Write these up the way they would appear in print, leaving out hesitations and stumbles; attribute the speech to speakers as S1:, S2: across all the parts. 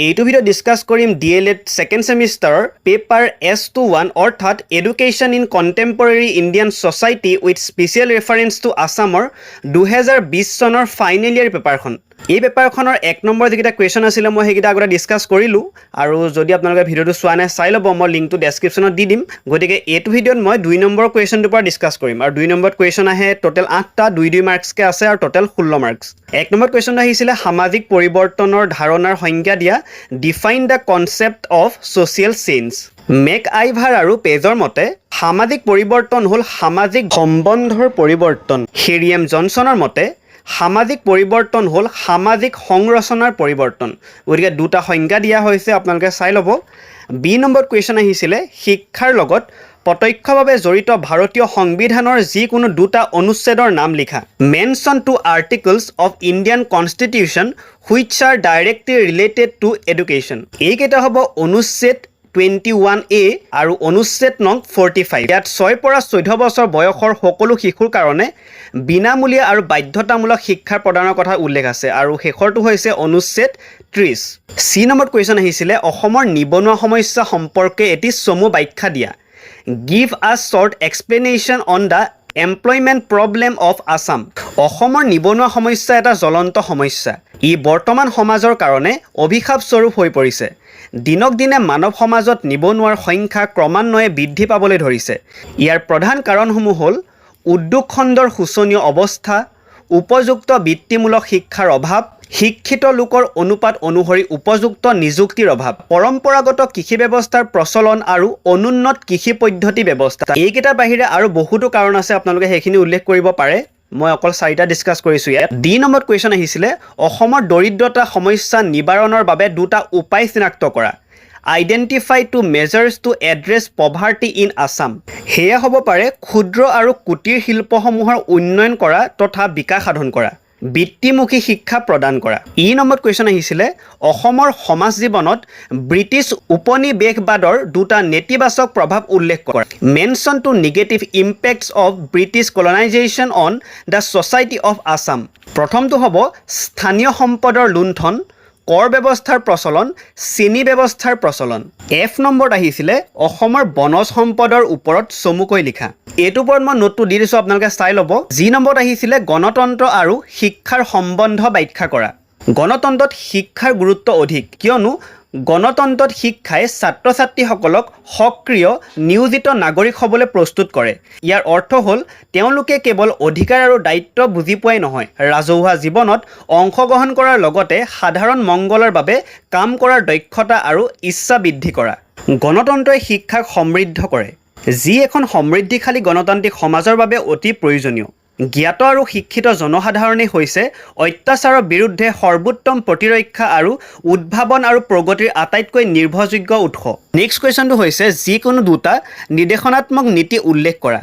S1: এইটো video discuss কৰিম DLED second সেমিস্টাৰৰ পেপাৰ S21 অৰ্থাৎ education in contemporary Indian society with special reference to আছামৰ 2020 চনৰ ফাইনেল ইয়াৰ পেপাৰখন। এই পেপাৰখনৰ 1 নম্বৰ যিকেইটা কুৱেশ্যন আছিল মই সেইকেইটা আগতে ডিসকাস কৰিলোঁ আৰু যদি আপোনালোকে ভিডিওটো চোৱা নাই চাই ল'ব, মই লিংকটো ডেছক্ৰিপশ্যনত দি দিম। গতিকে এইটো ভিডিঅ'ত মই 2 নম্বৰ কুৱেশ্যনটোৰ পৰা ডিসকাস কৰিম আৰু 2 নম্বৰত কুৱেশ্যন আহে টোটেল 8টা 2 মাৰ্কছকে আছে আৰু টোটেল 16 মাৰ্কছ। 1 নম্বৰ কুৱেশ্যন আহিছিলে সামাজিক পৰিৱৰ্তনৰ ধাৰণাৰ সংজ্ঞা দিয়া, define the concept of social change. Make Ivor আৰু পেজৰ মতে সামাজিক পৰিৱৰ্তন হ'ল সামাজিক সম্বন্ধৰ পৰিৱৰ্তন। হেৰিয়েম জনছনৰ মতে সামাজিক পৰিৱৰ্তন হ'ল সামাজিক সংৰচনাৰ পৰিৱৰ্তন। গতিকে দুটা সংজ্ঞা দিয়া হৈছে, আপোনালোকে চাই ল'ব। বি নম্বৰত কুৱেশ্যন আহিছিলে শিক্ষাৰ লগত প্ৰত্যক্ষভাৱে জড়িত ভাৰতীয় সংবিধানৰ যিকোনো দুটা অনুচ্ছেদৰ নাম লিখা। Mention two articles of Indian constitution which are directly related to education. এইকেইটা হ'ব অনুচ্ছেদ 21A আৰু অনুচ্ছেদ নং 45। ইয়াত 6 পৰা 14 বছৰ বয়সৰ সকলো শিশুৰ কাৰণে বিনামূলীয়া আৰু বাধ্যতামূলক শিক্ষা প্ৰদানৰ কথা উল্লেখ আছে আৰু শেষৰটো হৈছে অনুচ্ছেদ 30। চি নম্বৰত কুৱেশ্যন আহিছিলে অসমৰ নিবনুৱা সমস্যা সম্পৰ্কে এটি চমু ব্যাখ্যা দিয়া। Give a short explanation on the employment problem of Assam. অসমৰ নিবনুৱা সমস্যা এটা জ্বলন্ত সমস্যা। ই বৰ্তমান সমাজৰ কাৰণে অভিশাপ স্বৰূপ হৈ পৰিছে। দিনক দিনে মানৱ সমাজত নিবনুৱাৰ সংখ্যা ক্ৰমান্বয়ে বৃদ্ধি পাবলৈ ধৰিছে। ইয়াৰ প্ৰধান কাৰণসমূহ হ'ল উদ্যোগ খণ্ডৰ শোচনীয় অৱস্থা, উপযুক্ত বৃত্তিমূলক শিক্ষাৰ অভাৱ, শিক্ষিত লোকৰ অনুপাত অনুসৰি উপযুক্ত নিযুক্তিৰ অভাৱ, পৰম্পৰাগত কৃষি ব্যৱস্থাৰ প্ৰচলন আৰু অনুন্নত কৃষি পদ্ধতি ব্যৱস্থা। এইকেইটাৰ বাহিৰে আৰু বহুতো কাৰণ আছে, আপোনালোকে সেইখিনি উল্লেখ কৰিব পাৰে। মই অকল 4টা ডিসকাস কৰিছোঁ ইয়াত। ডি নম্বৰত কুৱেশ্যন আহিছিলে অসমৰ দৰিদ্ৰতা সমস্যা নিবাৰণৰ বাবে দুটা উপায় চিনাক্ত কৰা। Identify two measures to address poverty in Assam. সেয়া হ'ব পাৰে ক্ষুদ্ৰ আৰু কুটিৰ শিল্পসমূহৰ উন্নয়ন কৰা তথা বিকাশ সাধন কৰা, বৃত্তিমুখী শিক্ষা প্ৰদান কৰা। ই নম্বৰত কুৱেশ্যন আহিছিলে অসমৰ সমাজ জীৱনত ব্ৰিটিছ উপনিৱেশবাদৰ দুটা নেতিবাচক প্ৰভাৱ উল্লেখ কৰা। Mention to negative impacts of British colonisation on the society of Assam. প্ৰথমটো হ'ব স্থানীয় সম্পদৰ লুণ্ঠন, কৰ ব্যৱস্থাৰ প্ৰচলন, চিনি ব্যৱস্থাৰ প্ৰচলন। এফ নম্বৰত আহিছিলে অসমৰ বনজ সম্পদৰ ওপৰত চমুকৈ লিখা। এইটোৰ ওপৰত মই নোটটো দি দিছোঁ, আপোনালোকে চাই ল'ব। জি নম্বৰত আহিছিলে গণতন্ত্ৰ আৰু শিক্ষাৰ সম্বন্ধ ব্যাখ্যা কৰা। গণতন্ত্ৰত শিক্ষাৰ গুৰুত্ব অধিক, কিয়নো গণতন্ত্ৰত শিক্ষাই ছাত্ৰ ছাত্ৰীসকলক সক্ৰিয় নিয়োজিত নাগৰিক হ'বলৈ প্ৰস্তুত কৰে। ইয়াৰ অৰ্থ হ'ল তেওঁলোকে কেৱল অধিকাৰ আৰু দায়িত্ব বুজি পোৱাই নহয়, ৰাজহুৱা জীৱনত অংশগ্ৰহণ কৰাৰ লগতে সাধাৰণ মংগলৰ বাবে কাম কৰাৰ দক্ষতা আৰু ইচ্ছা বৃদ্ধি কৰা। গণতন্ত্ৰই শিক্ষাক সমৃদ্ধ কৰে, যি এখন সমৃদ্ধিশালী গণতান্ত্ৰিক সমাজৰ বাবে অতি প্ৰয়োজনীয়। জ্ঞাত আৰু শিক্ষিত জনসাধাৰণেই হৈছে অত্যাচাৰৰ বিৰুদ্ধে সৰ্বোত্তম প্ৰতিৰক্ষা আৰু উদ্ভাৱন আৰু প্ৰগতিৰ আটাইতকৈ নিৰ্ভৰযোগ্য উৎস। নেক্সট কুৱেশ্যনটো হৈছে যিকোনো দুটা নিৰ্দেশনাত্মক নীতি উল্লেখ কৰা।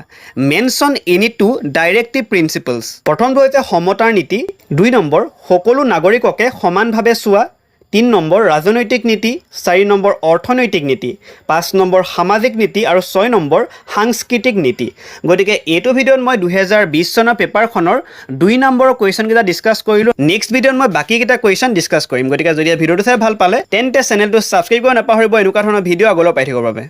S1: Mention any two directive principles. প্ৰথমটো হৈছে সমতাৰ নীতি, 2 নম্বৰ সকলো নাগৰিককে সমানভাৱে চোৱা, 3 নম্বৰ ৰাজনৈতিক নীতি, 4 নম্বৰ অৰ্থনৈতিক নীতি, 5 নম্বৰ সামাজিক নীতি আৰু 6 নম্বৰ সাংস্কৃতিক নীতি। গতিকে এইটো ভিডিঅ'ত মই 2020 চনৰ পেপাৰখনৰ 2 নম্বৰৰ কুৱেশ্যনকেইটা ডিছকাছ কৰিলোঁ। নেক্সট ভিডিঅ'ত মই বাকীকেইটা কুৱেশ্যন ডিছকাছ কৰিম। গতিকে যদি ভিডিঅ'টো চাই ভাল পালে তেন্তে চেনেলটো ছাবস্ক্ৰাইব কৰিব নাপাহৰিব এনেকুৱা ধৰণৰ ভিডিঅ' আগলৈ পাই থাকিবৰ বাবে।